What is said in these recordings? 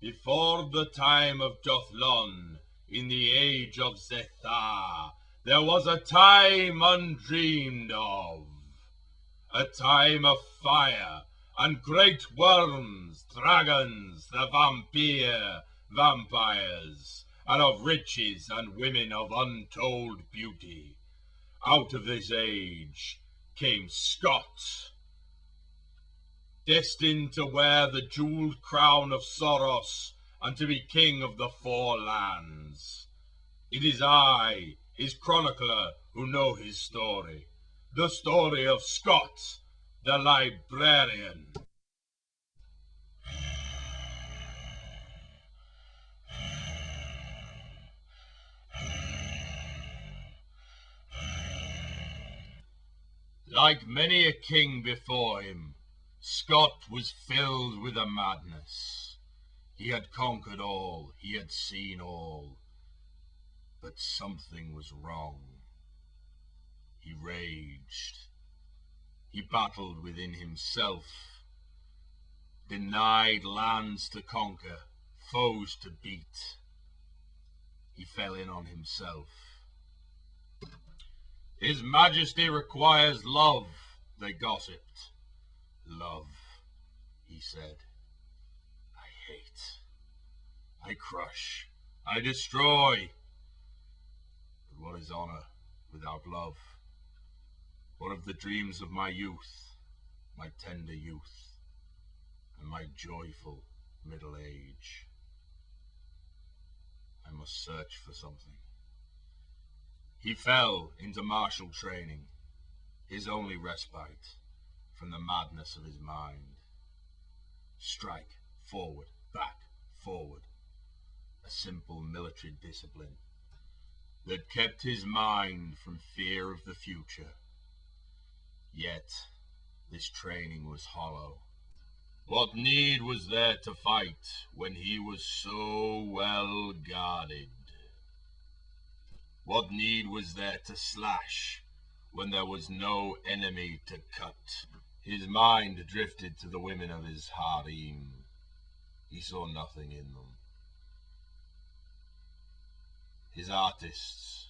Before the time of Jothlon, in the age of Zethar, there was a time undreamed of. A time of fire and great worms, dragons, the vampires, and of riches and women of untold beauty. Out of this age came Scott, destined to wear the jeweled crown of Soros and to be king of the four lands. It is I, his chronicler, who know his story. The story of Scott, the librarian. Like many a king before him, Scott was filled with a madness. He had conquered all, he had seen all, but something was wrong. He raged. He battled within himself, denied lands to conquer, foes to beat. He fell in on himself. His Majesty requires love, they gossiped. Love, he said. I hate. I crush. I destroy. But what is honor without love? What of the dreams of my youth, my tender youth, and my joyful middle age? I must search for something. He fell into martial training, his only respite from the madness of his mind. Strike, forward, back, forward. A simple military discipline that kept his mind from fear of the future. Yet, this training was hollow. What need was there to fight when he was so well guarded? What need was there to slash when there was no enemy to cut? His mind drifted to the women of his harem. He saw nothing in them. His artists,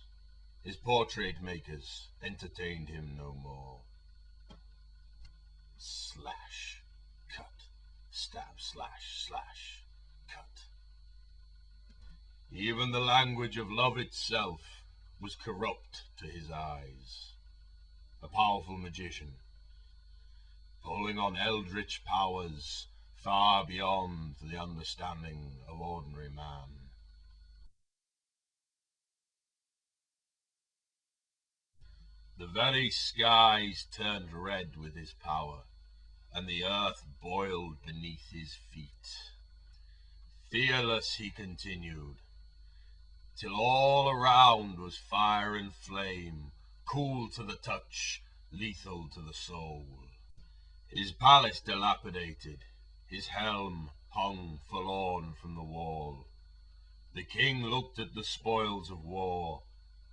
his portrait makers, entertained him no more. Slash, cut, stab, slash, slash, cut. Even the language of love itself was corrupt to his eyes. A powerful magician, pulling on eldritch powers far beyond the understanding of ordinary man. The very skies turned red with his power, and the earth boiled beneath his feet. Fearless he continued, till all around was fire and flame, cool to the touch, lethal to the soul. His palace dilapidated, his helm hung forlorn from the wall. The king looked at the spoils of war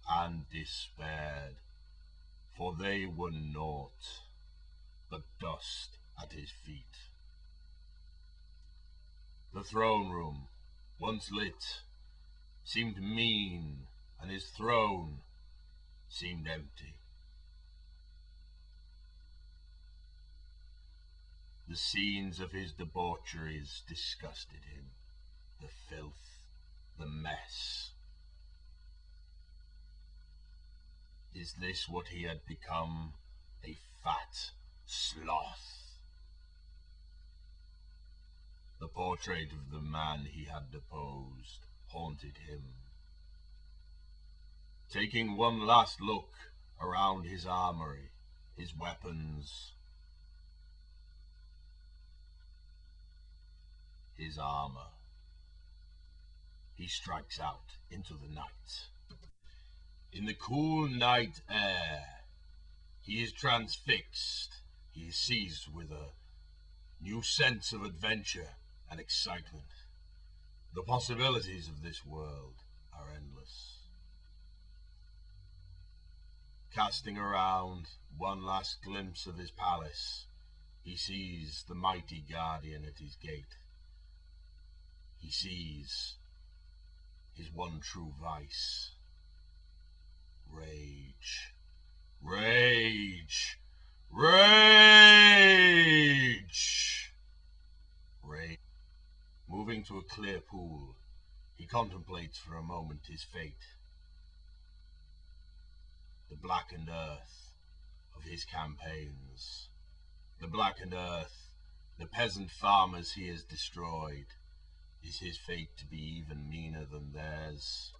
and despaired, for they were naught but dust at his feet. The throne room, once lit, seemed mean, and his throne seemed empty. The scenes of his debaucheries disgusted him, the filth, the mess. Is this what he had become, a fat sloth? The portrait of the man he had deposed haunted him. Taking one last look around his armory, his weapons, his armor, he strikes out into the night. In the cool night air, he is transfixed. He is seized with a new sense of adventure and excitement. The possibilities of this world are endless. Casting around one last glimpse of his palace, he sees the mighty guardian at his gate. He sees his one true vice: rage. Rage! Rage! Rage. Moving to a clear pool, he contemplates for a moment his fate. The blackened earth of his campaigns. The blackened earth, the peasant farmers he has destroyed. Is his fate to be even meaner than theirs?